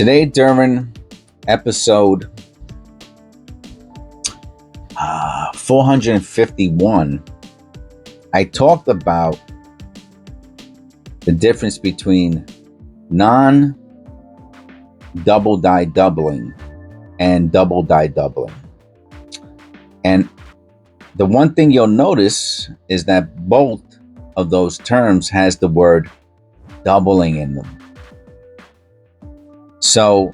Today, during episode 451, I talked about the difference between non-double die doubling and double die doubling. And the one thing you'll notice is that both of those terms has the word doubling in them. So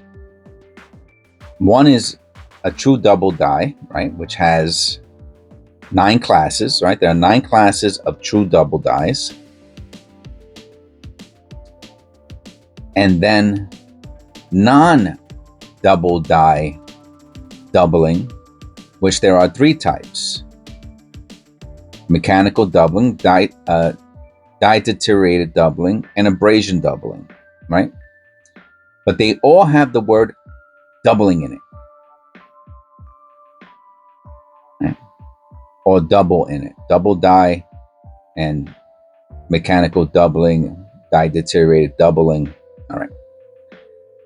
one is a true double die, right, which has 9 classes, right? There are 9 classes of true double dies. And then non-double die doubling, which there are 3 types. Mechanical doubling, die deteriorated doubling, and abrasion doubling, right? But they all have the word doubling in it, right? Or double in it. Double die and mechanical doubling, die deteriorated doubling. All right.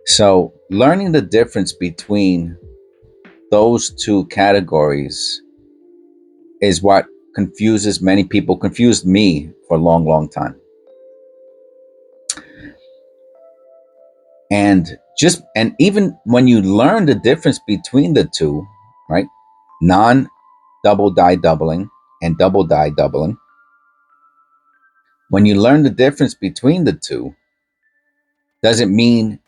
So learning the difference between those 2 categories is what confuses many people, confused me for a long, long time. And even when you learn the difference between the 2, right? Non-double die doubling and double die doubling. When you learn the difference between the 2, doesn't mean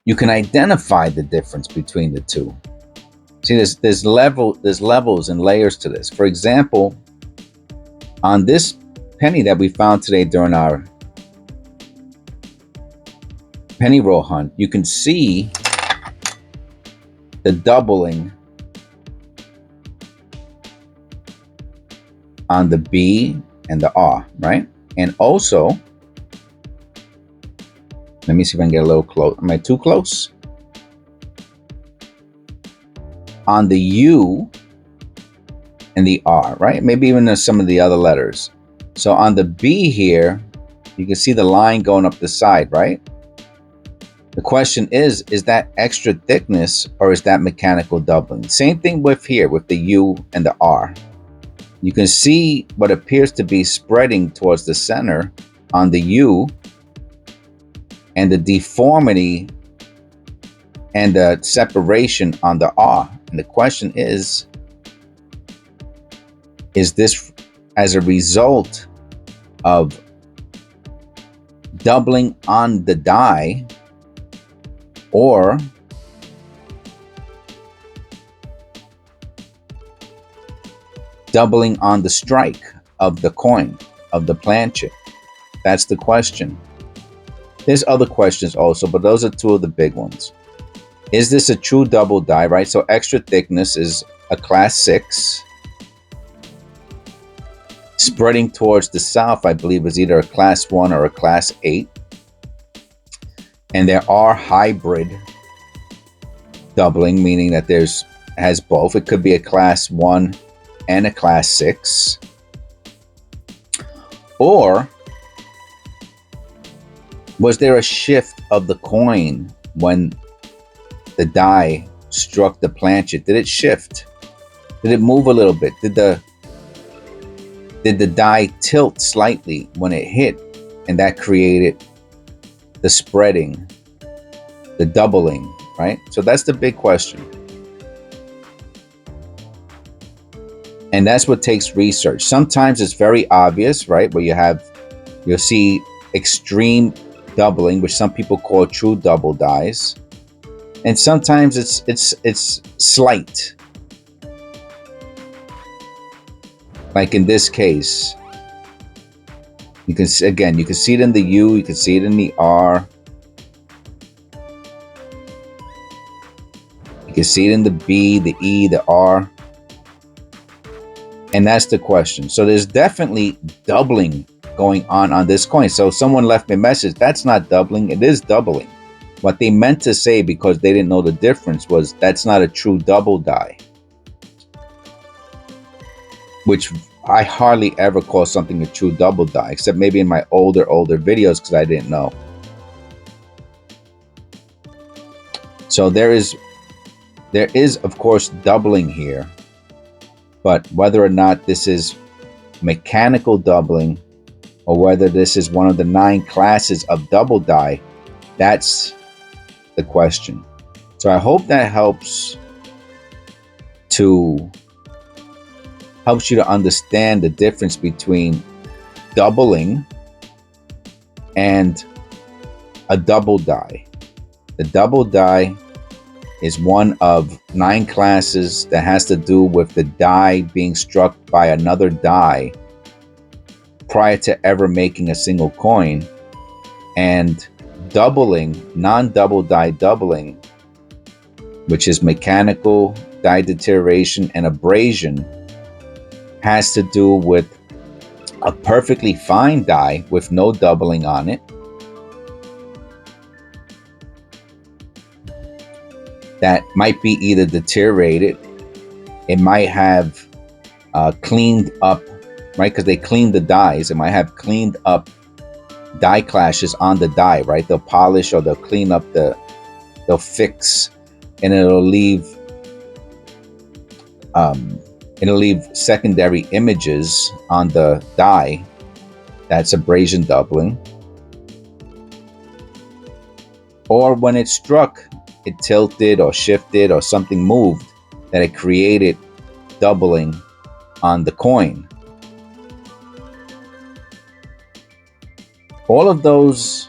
you can identify the difference between the 2. See, there's levels and layers to this. For example, on this penny that we found today during our penny roll hunt, you can see the doubling on the B and the R, right? And also, let me see if I can get a little close. Am I too close? On the U and the R, right? Maybe even some of the other letters. So on the B here, you can see the line going up the side, right? The question is that extra thickness or is that mechanical doubling? Same thing with here, with the U and the R. You can see what appears to be spreading towards the center on the U and the deformity and the separation on the R. And the question is this as a result of doubling on the die or doubling on the strike of the coin, of the planchet? That's the question. There's other questions also, but those are 2 of the big ones. Is this a true double die, right? So extra thickness is a class 6. Spreading towards the south, I believe, is either a class 1 or a class 8. And there are hybrid doubling, meaning that has both. It could be a class 1 and a class 6. Or was there a shift of the coin when the die struck the planchet? Did it shift? Did it move a little bit? Did the die tilt slightly when it hit, and that created the spreading, the doubling, right? So that's the big question. And that's what takes research. Sometimes it's very obvious, right? Where you'll see extreme doubling, which some people call true double dies. And sometimes it's slight. Like in this case, you can see it in the U, you can see it in the R. You can see it in the B, the E, the R. And that's the question. So there's definitely doubling going on this coin. So someone left me a message, that's not doubling, it is doubling. What they meant to say, because they didn't know the difference, was that's not a true double die. Which I hardly ever call something a true double die, except maybe in my older videos, because I didn't know. So there is of course doubling here, but whether or not this is mechanical doubling or whether this is one of the 9 classes of double die, that's the question. So I hope that helps you to understand the difference between doubling and a double die. The double die is one of 9 classes that has to do with the die being struck by another die prior to ever making a single coin. And doubling, non-double die doubling, which is mechanical die deterioration and abrasion, has to do with a perfectly fine die with no doubling on it that might be either deteriorated, it might have cleaned up, right? Because they cleaned the dies. It might have cleaned up die clashes on the die, right? They'll polish or they'll clean up they'll fix, and it'll leave secondary images on the die. That's abrasion doubling. Or when it struck, it tilted or shifted or something moved that it created doubling on the coin. All of those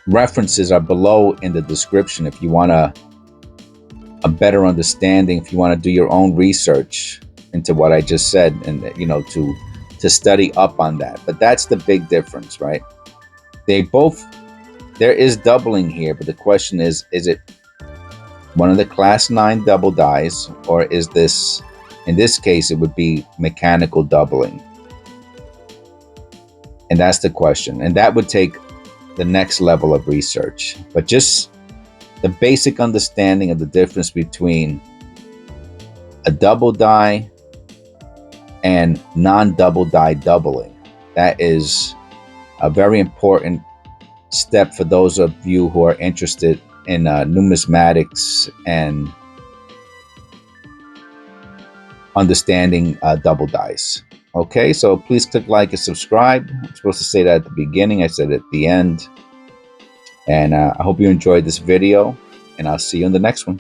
references are below in the description if you want a better understanding, if you want to do your own research into what I just said, and to study up on that. But that's the big difference, right? There is doubling here, but the question is it one of the class 9 double dies, or is this, in this case, it would be mechanical doubling? And that's the question. And that would take the next level of research. But just the basic understanding of the difference between a double die and non-double die doubling, that is a very important step for those of you who are interested in numismatics and understanding double dice. Okay, so please click like and subscribe. I'm supposed to say that at the beginning. I said it at the end. And I hope you enjoyed this video, and I'll see you in the next one.